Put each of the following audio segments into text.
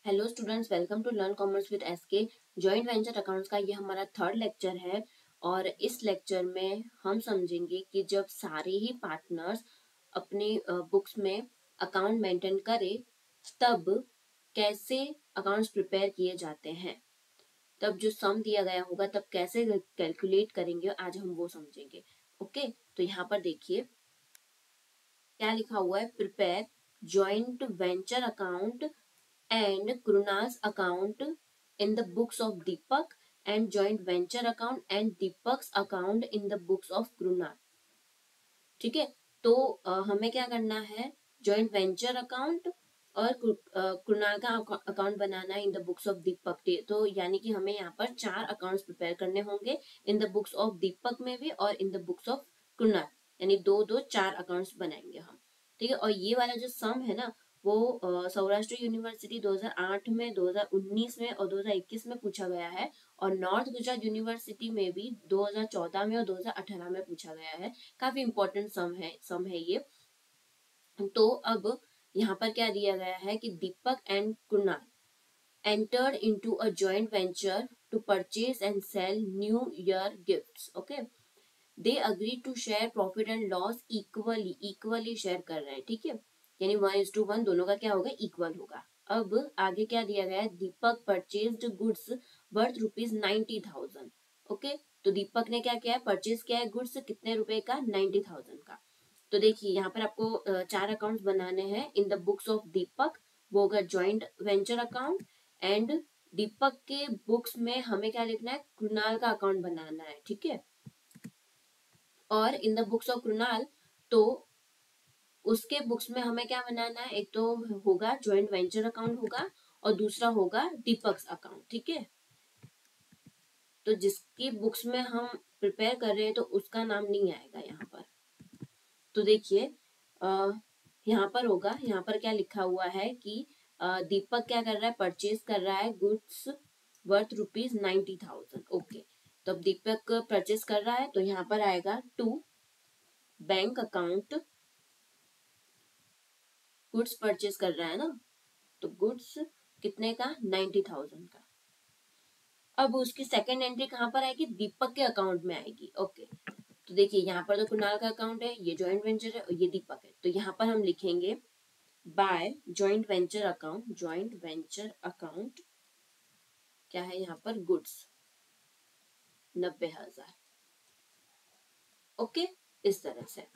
Hello students, welcome to learn commerce with SK. Joint venture accounts का ये हमारा third lecture है और इस लेक्चर में हम समझेंगे कि जब सारे ही पार्टनर्स अपनी बुक्स में अकाउंट मेंटेन करें तब कैसे अकाउंट्स प्रिपेयर किए जाते हैं, तब जो सम दिया गया होगा तब कैसे कैलकुलेट करेंगे, आज हम वो समझेंगे। ओके, तो यहाँ पर देखिए क्या लिखा हुआ है। Prepare joint venture account and Krunal's account in the books of Deepak and joint venture account and Deepak's account in the books of Krunal। ठीक है, तो हमें क्या करना है, जॉइंट वेंचर अकाउंट और कृणाल का अकाउंट बनाना है इन द बुक्स ऑफ दीपक। तो यानी कि हमें यहाँ पर 4 अकाउंट्स प्रिपेयर करने होंगे, इन द बुक्स ऑफ दीपक में भी और इन द बुक्स ऑफ कृणाल, यानी 4 अकाउंट्स बनाएंगे हम। ठीक है, और ये वाला जो सम है ना वो सौराष्ट्र यूनिवर्सिटी 2008 में, 2019 में और 2021 में पूछा गया है, और नॉर्थ गुजरात यूनिवर्सिटी में भी 2014 में और 2018 में पूछा गया है। काफी इंपॉर्टेंट सम है ये। तो अब यहाँ पर क्या दिया गया है कि Deepak and Kunal entered into a joint venture to purchase and sell New Year gifts. Okay, they agreed to share profit and loss equally share कर रहे हैं। ठीक है, यानी 1:1 दोनों का क्या होगा, इक्वल होगा। अब आगे क्या दिया गया है, दीपक परचेज्ड गुड्स वर्थ ₹90,000। ओके, तो दीपक ने क्या किया है, परचेज किया है गुड्स कितने रुपए का, 90,000 का। तो देखिए यहाँ पर आपको 4 अकाउंट्स बनाने हैं इन द बुक्स ऑफ दीपक, वो होगा जॉइंट वेंचर अकाउंट, एंड दीपक के बुक्स में हमें क्या लिखना है, कृणाल का अकाउंट बनाना है। ठीक है, और इन द बुक्स ऑफ कृणाल तो उसके बुक्स में हमें क्या बनाना है, एक तो होगा जॉइंट वेंचर अकाउंट होगा और दूसरा होगा दीपक अकाउंट। ठीक है, तो जिसकी बुक्स में हम प्रिपेयर कर रहे हैं तो उसका नाम नहीं आएगा यहाँ पर। तो देखिए यहाँ पर होगा, यहाँ पर क्या लिखा हुआ है कि दीपक क्या कर रहा है, परचेज कर रहा है गुड्स वर्थ ₹90,000। ओके, तो अब दीपक परचेज कर रहा है तो यहाँ पर आएगा to bank account, goods purchase कर रहा है ना, तो गुड्स कितने का, 90,000 का। अब उसकी सेकेंड एंट्री कहाँ पर आएगी, दीपक के अकाउंट में आएगी। ओके, तो देखिए यहाँ पर तो कुणाल का अकाउंट है, ये जॉइंट वेंचर है और ये दीपक है, तो यहाँ पर हम लिखेंगे by joint venture account, joint venture account क्या है यहाँ पर, गुड्स 90,000। ओके, इस तरह से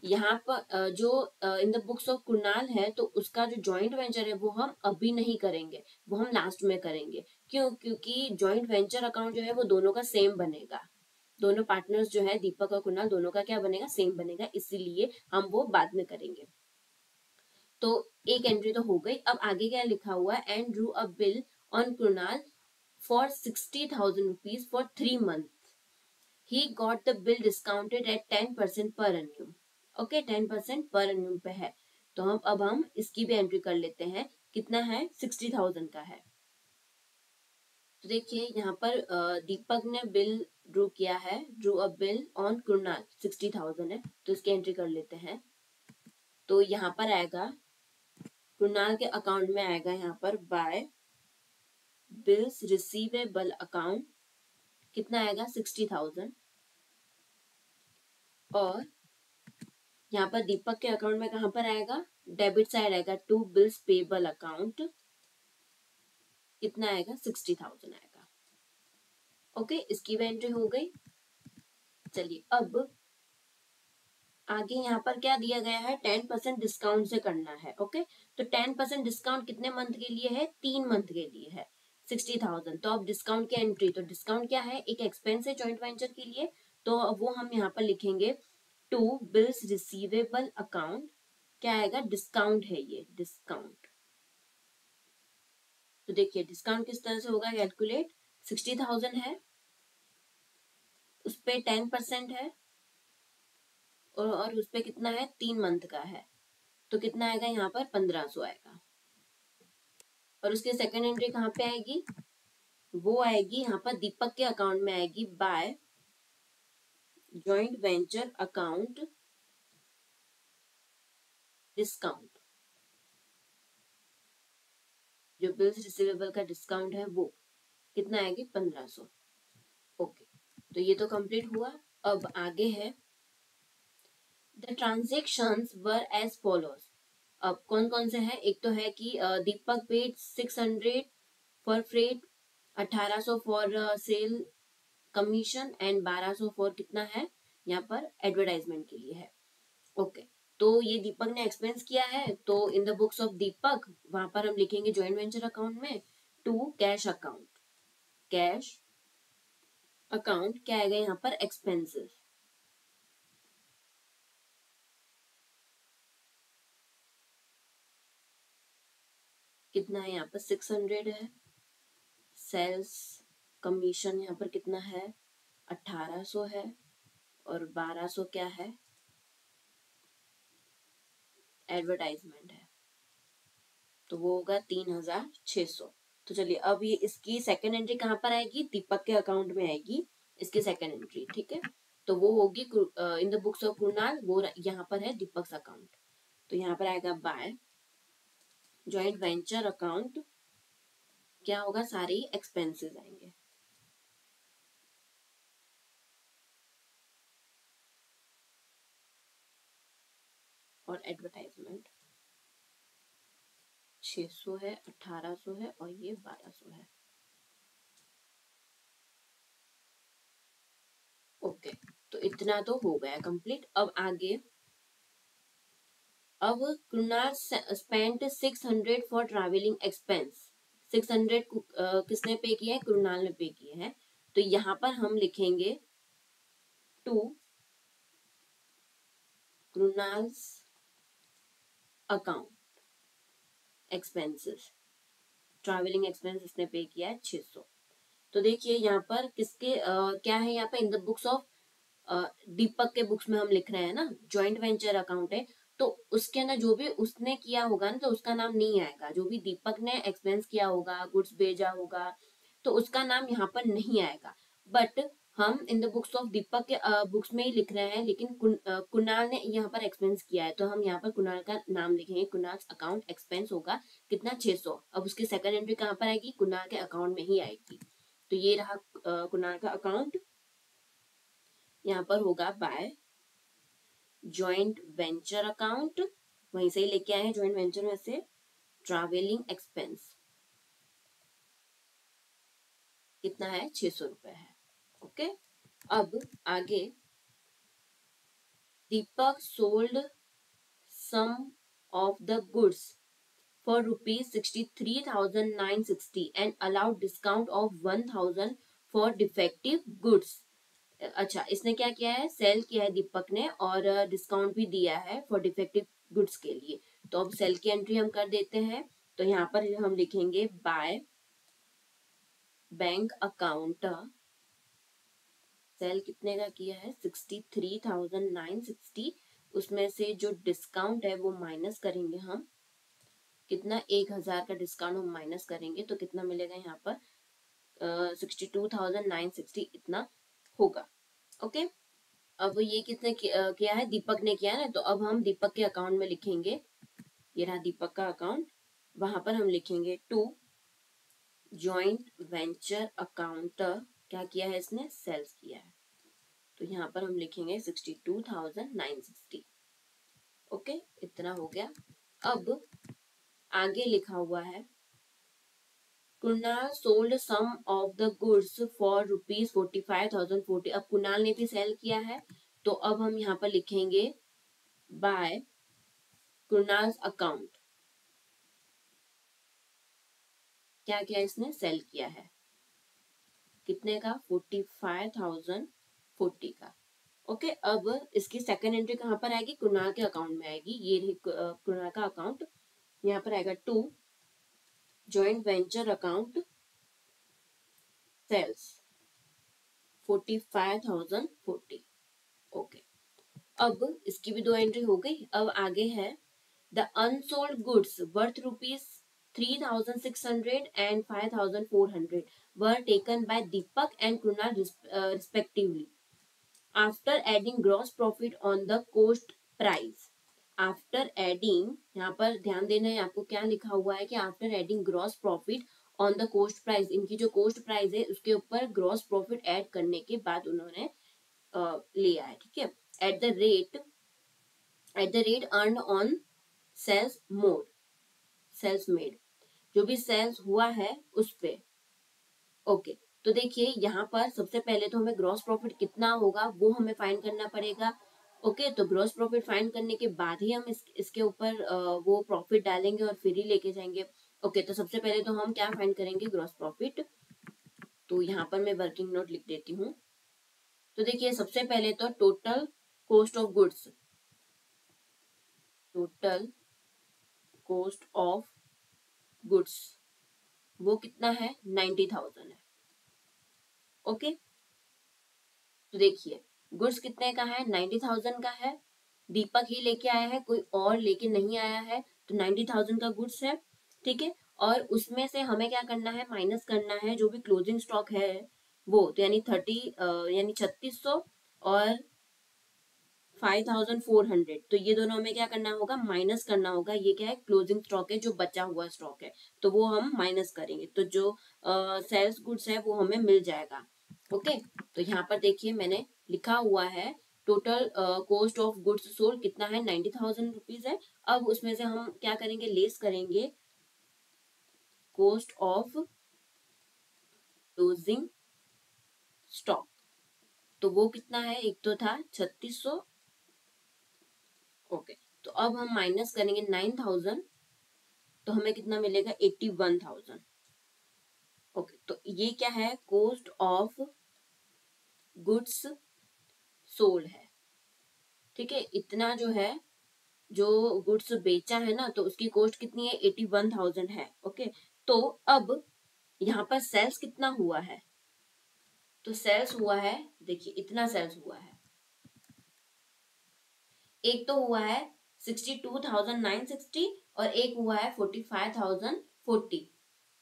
यहाँ पर जो इन द बुक्स ऑफ कुणाल है तो उसका जो जॉइंट वेंचर है वो हम अभी नहीं करेंगे, वो हम लास्ट में करेंगे। क्यों, क्योंकि जॉइंट वेंचर अकाउंट जो है वो दोनों का सेम बनेगा, दोनों पार्टनर्स जो है दीपक और कुणाल दोनों का क्या बनेगा, सेम बनेगा, इसीलिए हम वो बाद में करेंगे। तो एक एंट्री तो हो गई। अब आगे क्या लिखा हुआ है, and drew a bill on Krunal for 60,000 rupees for 3 months। He got the bill discounted at 10% per annum। Okay, 10% पर annum पे है, तो हम इसकी भी एंट्री कर लेते हैं, कितना है, 60,000 का है। तो देखिए यहाँ पर दीपक ने बिल ड्रू किया है, drew a bill on Krunal 60,000 है, तो इसकी एंट्री कर लेते हैं। तो यहाँ पर आएगा कृणाल के अकाउंट में आएगा यहाँ पर बाय बिल्स रिसीवेबल अकाउंट, कितना आएगा, 60,000। और यहाँ पर दीपक के अकाउंट में कहां पर आएगा, डेबिट साइड आएगा, टू बिल्स पेबल अकाउंट, कितना आएगा, 60,000 आएगा। ओके, इसकी भी एंट्री हो गई। चलिए अब आगे यहाँ पर क्या दिया गया है, 10% डिस्काउंट से करना है। ओके, तो 10% डिस्काउंट कितने मंथ के लिए है, 3 मंथ के लिए है, 60,000। तो अब डिस्काउंट की एंट्री, तो डिस्काउंट क्या है, एक एक्सपेंस है जॉइंट वेंचर के लिए, तो वो हम यहाँ पर लिखेंगे टू बिल्स रिसीवेबल अकाउंट, क्या आएगा, डिस्काउंट है ये, डिस्काउंट। तो देखिए डिस्काउंट किस तरह से होगा कैलकुलेट, 60,000 है, उस पे 10% है और उस पे कितना है, 3 मंथ का है, तो कितना आएगा यहाँ पर, 1500 आएगा। और उसकी सेकेंड एंट्री कहाँ पे आएगी, वो आएगी यहाँ पर दीपक के अकाउंट में आएगी by joint venture account discount, जो बिल्स रिसीवेबल का डिस्काउंट है वो कितना आएगी 1500। ओके, तो ये तो कंप्लीट हुआ। अब आगे है the transactions were as follows. अब कौन कौन से हैं? एक तो है कि Deepak paid 600 for freight, 1800 for sale commission and 1200 for कितना है यहाँ पर एडवर्टाइजमेंट के लिए है। ओके, तो ये दीपक ने एक्सपेंस किया है, तो in the books of Deepak वहां पर हम लिखेंगे जॉइंट वेंचर अकाउंट में to cash account. Cash account क्या आएगा यहाँ पर? एक्सपेंसेस। कितना है यहाँ पर? 600 है। सेल्स कमीशन यहाँ पर कितना है? 1800 है। और 1200 क्या है? एडवर्टाइजमेंट है, तो वो होगा 3600। तो चलिए अब ये इसकी सेकंड एंट्री कहाँ पर आएगी? दीपक के अकाउंट में आएगी इसकी सेकंड एंट्री, ठीक है। तो वो होगी इन द बुक्स ऑफ कुणाल, वो यहाँ पर है दीपक अकाउंट। तो यहाँ पर आएगा बाय जॉइंट वेंचर अकाउंट, क्या होगा? सारे एक्सपेंसेस आएंगे। और एडवर्टाइजमेंट 600 है, 1800 है और ये 1200 है। ओके, तो इतना तो हो गया कंप्लीट। अब आगे, अब Krunal spent 600 for travelling expense. 600 किसने पे किया है? कृणाल ने पे किया है। तो यहाँ पर हम लिखेंगे to Krunal's account expenses. Travelling expense इसने पे किया है 600। तो देखिए यहाँ पर किसके क्या है यहाँ पे? इन द बुक्स ऑफ दीपक के बुक्स में हम लिख रहे हैं ना, जॉइंट वेंचर अकाउंट है, तो उसके अंदर जो भी उसने किया होगा ना, तो उसका नाम नहीं आएगा। जो भी दीपक ने एक्सपेंस किया होगा, गुड्स भेजा होगा, तो उसका नाम यहाँ पर नहीं आएगा। बट हम इन द बुक्स ऑफ दीपक के बुक्स में ही लिख रहे हैं, लेकिन कुणाल ने यहाँ पर एक्सपेंस किया है, तो हम यहाँ पर कुणाल का नाम लिखेंगे। कुणाल अकाउंट एक्सपेंस होगा कितना? 600। अब उसकी सेकंड एंट्री कहाँ पर आएगी? कुणाल के अकाउंट में ही आएगी। तो ये रहा कुणाल का अकाउंट। यहाँ पर होगा बाय जॉइंट वेंचर अकाउंट, वहीं से ही लेके आए हैं जॉइंट वेंचर में से, ट्रैवलिंग एक्सपेंस कितना है? 600 रुपए है। ओके, अब आगे Deepak sold some of the goods for ₹63,960 and allowed discount of 1000 for defective goods. अच्छा, इसने क्या किया है? सेल किया है दीपक ने और डिस्काउंट भी दिया है फॉर डिफेक्टिव गुड्स के लिए। तो अब सेल की एंट्री हम कर देते हैं। तो यहाँ पर हम लिखेंगे बाय बैंक अकाउंट। सेल कितने का किया है? 63,960। उसमें से जो डिस्काउंट है वो माइनस करेंगे हम। कितना? 1000 का डिस्काउंट हम माइनस करेंगे तो कितना मिलेगा यहाँ पर? 62,960 इतना होगा। ओके, अब ये किसने किया है? दीपक ने किया है ना, तो अब हम दीपक के अकाउंट में लिखेंगे। ये रहा दीपक का अकाउंट, वहां पर हम लिखेंगे टू जॉइंट वेंचर अकाउंट। क्या किया है इसने? सेल्स किया है, तो यहाँ पर हम लिखेंगे 62,960। ओके, इतना हो गया। अब आगे लिखा हुआ है Kunal sold some of the goods for ₹45,040। अब कुणाल ने भी सेल किया है, तो अब हम यहाँ पर लिखेंगे बाय कुणाल अकाउंट। क्या किया इसने? सेल किया है कितने का? 45,040 का। ओके, अब इसकी सेकंड एंट्री कहाँ पर आएगी? कुणाल के अकाउंट में आएगी। ये रही कुणाल का अकाउंट। यहाँ पर आएगा to joint venture account sales 45,040। Okay, अब इसकी भी दो एंट्री हो गई। अब आगे है the unsold goods worth ₹3,600 and 5,400 were taken by Deepak and Kunal respectively after adding gross profit on the cost price. After adding, यहाँ पर ध्यान देना है आपको क्या लिखा हुआ है कि after adding gross profit on the coast price, इनकी जो कोस्ट प्राइस है उसके ऊपर ग्रॉस प्रॉफिट ऐड करने के बाद उन्होंने लिया है, ठीक है। At the rate earn on sales made, sales made, जो भी सेल्स हुआ है उस पे। ओके, तो देखिए यहाँ पर सबसे पहले तो हमें ग्रॉस प्रॉफिट कितना होगा वो हमें फाइंड करना पड़ेगा। ओके, तो ग्रॉस प्रॉफिट फाइंड करने के बाद ही हम इसके ऊपर वो प्रॉफिट डालेंगे और फिर ही लेके जाएंगे। ओके, तो सबसे पहले तो हम क्या फाइंड करेंगे, ग्रॉस प्रॉफिट। तो यहाँ पर मैं वर्किंग नोट लिख देती हूँ। तो देखिए सबसे पहले तो total cost of goods, total cost of goods वो कितना है, 90,000 है। ओके, तो देखिए गुड्स कितने का है, 90,000 का है। दीपक ही लेके आया है, कोई और लेके नहीं आया है, तो 90,000 का गुड्स है, ठीक है। और उसमें से हमें क्या करना है, माइनस करना है जो भी क्लोजिंग स्टॉक है वो, तो यानी 3600 और 5400, तो ये दोनों हमें क्या करना होगा, माइनस करना होगा। ये क्या है, क्लोजिंग स्टॉक है, जो बचा हुआ स्टॉक है, तो वो हम माइनस करेंगे, तो जो सेल्स गुड्स है वो हमें मिल जाएगा। ओके, तो यहाँ पर देखिए मैंने लिखा हुआ है total cost of goods sold कितना है, 90,000 रुपीज है। अब उसमें से हम क्या करेंगे, लेस करेंगे कॉस्ट ऑफ क्लोजिंग स्टॉक, तो वो कितना है, एक तो था 3600। ओके, तो अब हम माइनस करेंगे 9,000, तो हमें कितना मिलेगा, 81,000। ओके, तो ये क्या है, कॉस्ट ऑफ गुड्स सोल्ड है, ठीक है। इतना जो है, जो गुड्स बेचा है ना, तो उसकी कॉस्ट कितनी है, 81,000 है। ओके, तो अब यहाँ पर सेल्स कितना हुआ है, तो सेल्स हुआ है, देखिए इतना सेल्स हुआ है। एक तो हुआ है 62,960 और एक हुआ है 45,040,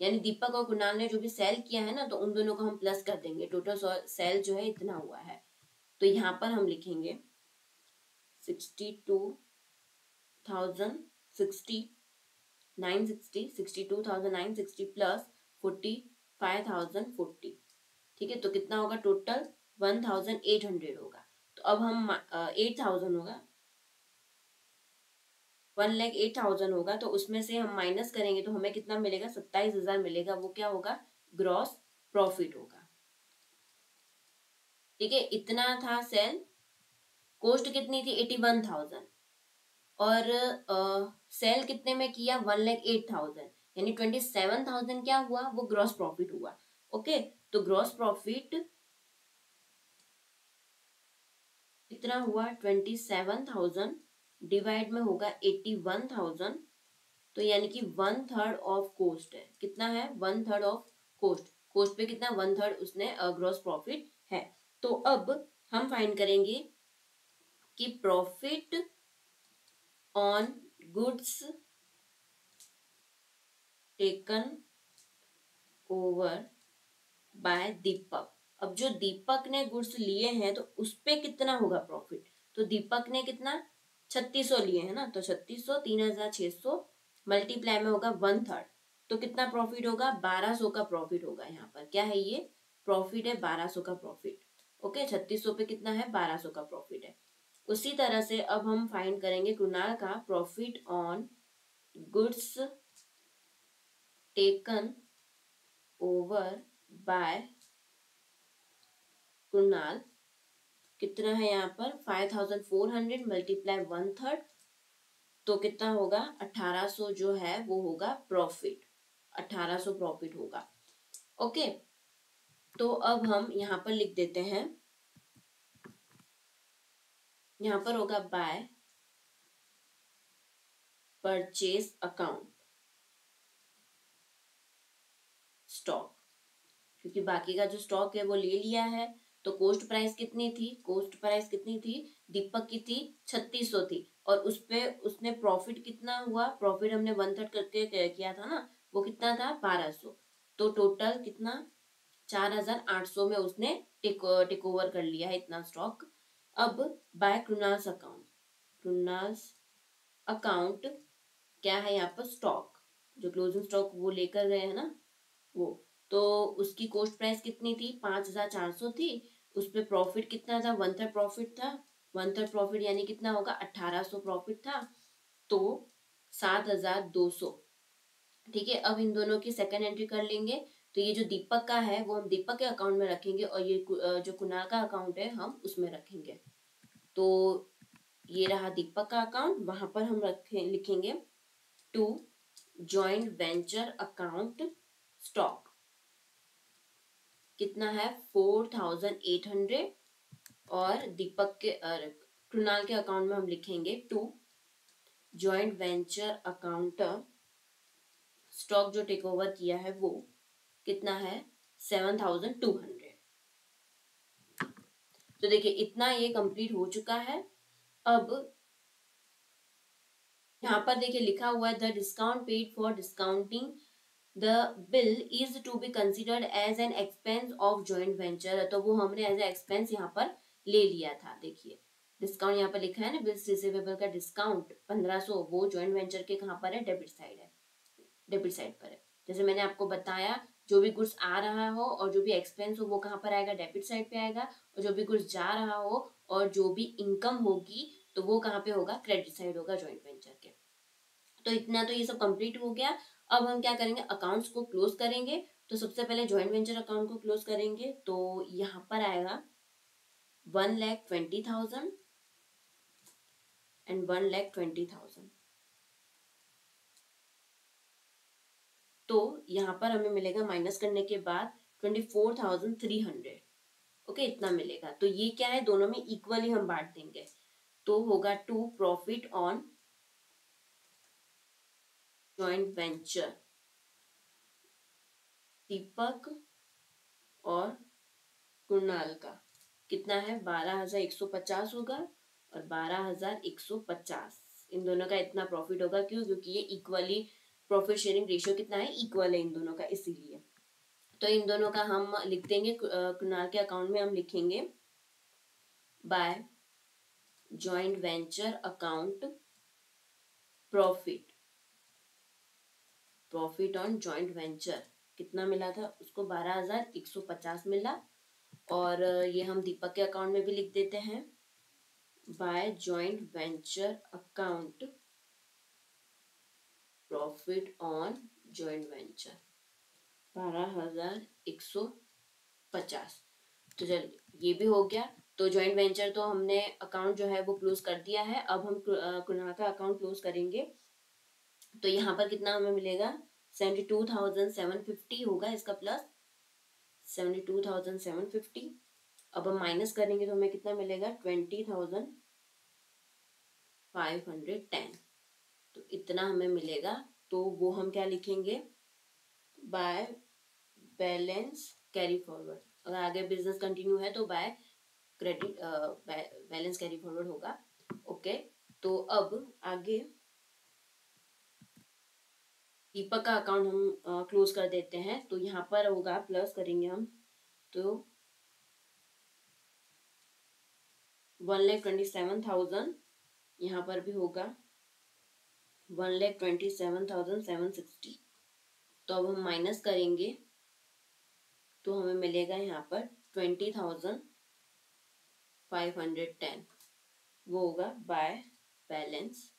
यानी दीपक और कुणाल ने जो भी सेल किया है ना, तो उन दोनों को हम प्लस कर देंगे, टोटल सेल जो है इतना हुआ है। तो यहाँ पर हम लिखेंगे 62,960 प्लस 45,040, ठीक है। तो कितना होगा, टोटल 1,800 होगा। तो अब हम 8,000 होगा, 1,08,000 होगा, तो उसमें से हम माइनस करेंगे तो हमें कितना मिलेगा, 27,000 मिलेगा। वो क्या होगा, ग्रॉस प्रॉफिट होगा, ठीक है। इतना था सेल, कॉस्ट कितनी थी, 81,000, और सेल कितने में किया, 1,08,000, यानी 27,000 क्या हुआ, वो ग्रॉस प्रॉफिट हुआ। ओके, तो ग्रॉस प्रॉफिट कितना हुआ, 27,000 डिवाइड में होगा 81,000, तो यानी कि 1/3 ऑफ कॉस्ट है, कितना है, 1/3 ऑफ कॉस्ट। कॉस्ट पे कितना, 1/3 उसने ग्रॉस प्रॉफिट है। तो अब हम फाइंड करेंगे कि profit on goods taken over by Deepak. अब जो दीपक ने गुड्स लिए हैं तो उस पे कितना होगा प्रॉफिट, तो दीपक ने कितना, 3600 लिए हैं ना, तो 3600 3,600 मल्टीप्लाई में होगा 1/3, तो कितना प्रॉफिट होगा, 1,200 का प्रॉफिट होगा। यहाँ पर क्या है, ये प्रॉफिट है 1,200 का प्रॉफिट। ओके, 3600 पे कितना है, 1,200 का प्रॉफिट है। उसी तरह से अब हम फाइंड करेंगे कुणाल का profit on goods taken over bye Kunal, कितना है यहाँ पर, 5,400 मल्टीप्लाई 1/3, तो कितना होगा, 1,800 जो है वो होगा प्रॉफिट, 1,800 प्रॉफिट होगा। ओके, तो अब हम यहाँ पर लिख देते हैं, यहाँ पर होगा बाय परचेज अकाउंट स्टॉक, क्योंकि बाकी का जो स्टॉक है वो ले लिया है। तो कॉस्ट प्राइस कितनी थी, कॉस्ट प्राइस कितनी थी, दीपक की थी 3600 थी, और उस पे उसने प्रॉफिट कितना हुआ, प्रॉफिट हमने 1/3 करके किया था ना, वो कितना था, 1,200, तो टोटल कितना, 4,800 में उसने टेक ओवर कर लिया है इतना स्टॉक। अब बाय कृणाल्स अकाउंट, कृणाल्स अकाउंट क्या है यहाँ पर, स्टॉक, जो क्लोजिंग स्टॉक वो लेकर गए हैं ना वो, तो उसकी कॉस्ट प्राइस कितनी थी, 5,400 थी। उस पे प्रॉफिट कितना था, 1/3 प्रॉफिट था। 1/3 प्रॉफिट यानी कितना होगा, 1,800 प्रॉफिट था। तो 7,200। ठीक है, अब इन दोनों की सेकंड एंट्री कर लेंगे। तो ये जो दीपक का है वो हम दीपक के अकाउंट में रखेंगे, और ये जो कुणाल का अकाउंट है हम उसमें रखेंगे। तो ये रहा दीपक का अकाउंट, वहां पर हम लिखेंगे to joint venture account stock, कितना है 4,800। और दीपक के कृणाल के अकाउंट में हम लिखेंगे to joint venture account stock जो टेक ओवर किया है वो कितना है 7,200। तो देखिए इतना ये कंप्लीट हो चुका है। अब यहाँ पर देखिए लिखा हुआ है the discount paid for discounting the bill is to be considered as an expense of joint venture. तो वो हमने एज ए एक्सपेंस यहाँ पर ले लिया था। देखिए डिस्काउंट यहाँ पर लिखा है ना, बिल्स रिसीवेबल का डिस्काउंट 1,500, वो जॉइंट वेंचर के कहाँ पर है, डेबिट साइड है, डेबिट साइड पर है। जैसे मैंने आपको बताया, जो भी गुड्स आ रहा हो और जो भी एक्सपेंस हो वो कहाँ पर आएगा, डेबिट साइड पे आएगा। और जो भी गुड्स जा रहा हो और जो भी इनकम होगी तो वो कहाँ पे होगा, क्रेडिट साइड होगा जॉइंट वेंचर के। तो इतना तो ये सब कंप्लीट हो गया। अब हम क्या करेंगे, अकाउंट्स को क्लोज करेंगे। तो सबसे पहले जॉइंट वेंचर अकाउंट को क्लोज करेंगे। तो यहाँ पर आएगा 1,20,000 एंड 1,20,000। तो यहाँ पर हमें मिलेगा माइनस करने के बाद 24,300। ओके, इतना मिलेगा। तो ये क्या है, दोनों में इक्वली हम बांट देंगे। तो होगा to profit on joint venture Deepak और कुणाल का कितना है, 12,150 होगा और 12,150। इन दोनों का इतना प्रॉफिट होगा। क्यों, क्योंकि ये इक्वली प्रॉफिट शेयरिंग रेशियो कितना है, इक्वल है इन दोनों का, इसीलिए। तो इन दोनों का हम लिख देंगे, कुणाल के अकाउंट में हम लिखेंगे by joint venture account profit, profit on joint venture कितना मिला था उसको, 12,150 मिला। और ये हम दीपक के अकाउंट में भी लिख देते हैं by joint venture account profit on joint venture 12,150। तो चलिए ये भी हो गया। तो जॉइंट वेंचर तो हमने अकाउंट जो है वो क्लोज कर दिया है। अब हम कुणाल का अकाउंट क्लोज करेंगे। तो यहाँ पर कितना हमें मिलेगा, 72,750 होगा इसका प्लस, 72,750। अब हम माइनस करेंगे तो हमें कितना मिलेगा, 20,510। तो इतना हमें मिलेगा। तो वो हम क्या लिखेंगे, बाय बैलेंस कैरी फॉरवर्ड। अगर आगे बिजनेस कंटिन्यू है तो by credit balance carry forward होगा। ओके, तो अब आगे दीपक का अकाउंट हम क्लोज कर देते हैं। तो यहाँ पर होगा, प्लस करेंगे हम तो 1,27,000, यहाँ पर भी होगा 1,27,760। तो अब हम माइनस करेंगे तो हमें मिलेगा यहाँ पर 20,510, वो होगा by balance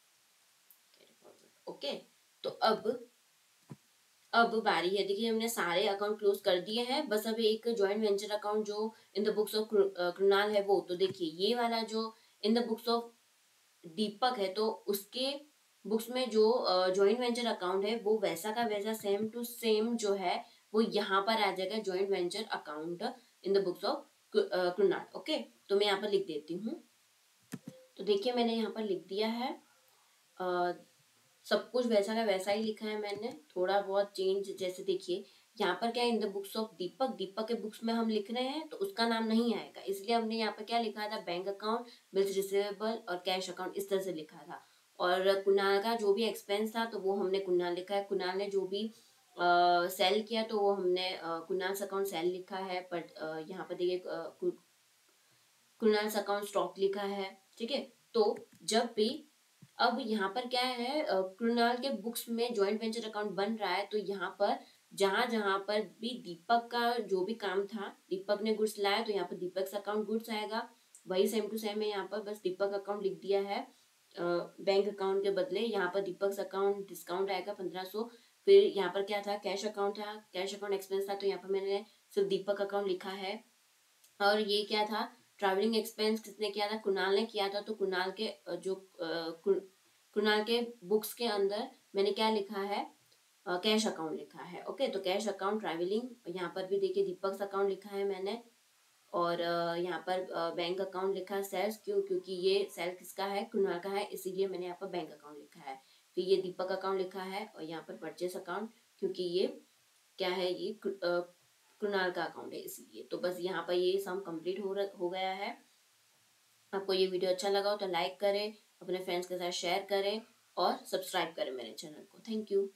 carry forward. Okay, तो अब बारी है, देखिए हमने सारे अकाउंट क्लोज कर दिए हैं। बस अभी एक जॉइंट वेंचर अकाउंट जो इन द बुक्स ऑफ कृणाल है वो। तो देखिए ये वाला जो इन द बुक्स ऑफ दीपक है, तो उसके बुक्स में जो जॉइंट वेंचर अकाउंट है वो वैसा का वैसा सेम टू सेम जो है वो यहाँ पर आ जाएगा, joint venture account in the books of Krunal. Okay, तो मैं यहाँ पर लिख देती हूँ। तो देखिए मैंने यहाँ पर लिख दिया है, सब कुछ वैसा का वैसा ही लिखा है मैंने, थोड़ा बहुत चेंज। जैसे देखिए यहाँ पर क्या है, इन द बुक्स ऑफ दीपक, दीपक के बुक्स में हम लिख रहे हैं तो उसका नाम नहीं आएगा, इसलिए हमने यहाँ पर क्या लिखा था, बैंक अकाउंट, बिल्स रिसीवेबल और कैश अकाउंट, इस तरह से लिखा था। और कुणाल का जो भी एक्सपेंस था तो वो हमने कुणाल लिखा है। कुणाल ने जो भी सेल किया तो वो हमने कुणाल अकाउंट सेल लिखा है। बट यहाँ पर देखिए कुणाल अकाउंट स्टॉक लिखा है। ठीक है, तो जब भी अब यहाँ पर क्या है, कृणाल के बुक्स में जॉइंट वेंचर अकाउंट बन रहा है, तो यहाँ पर जहां जहां पर भी दीपक का जो भी काम था, दीपक ने गुड्स लाया तो यहाँ पर दीपक अकाउंट गुड्स आएगा। वही सेम टू सेम है, यहाँ पर बस दीपक अकाउंट लिख दिया है बैंक अकाउंट के बदले। यहाँ पर दीपक अकाउंट डिस्काउंट आएगा 1500। फिर यहाँ पर क्या था, कैश अकाउंट था, कैश अकाउंट एक्सपेंस था, तो यहाँ पर मैंने सिर्फ दीपक अकाउंट लिखा है। और ये क्या था, ट्रैवलिंग एक्सपेंस किसने किया था, कुणाल ने किया था। तो कुणाल के कुणाल के बुक्स के अंदर मैंने क्या लिखा है, कैश अकाउंट लिखा है। ओके, तो कैश अकाउंट ट्रैवलिंग, यहाँ पर भी देखिए दीपक अकाउंट लिखा है मैंने। और यहाँ पर बैंक अकाउंट लिखा है सेल्स, क्यों, क्योंकि ये सेल किसका है, कुणाल का है, इसीलिए मैंने यहाँ पर बैंक अकाउंट लिखा है। फिर ये दीपक अकाउंट लिखा है, और यहाँ पर परचेस अकाउंट, क्योंकि ये क्या है, ये कुणाल का अकाउंट है इसीलिए। तो बस यहाँ पर ये सम कंप्लीट हो गया है। आपको ये वीडियो अच्छा लगा हो तो लाइक करें, अपने फ्रेंड्स के साथ शेयर करें और सब्सक्राइब करें मेरे चैनल को। Thank you.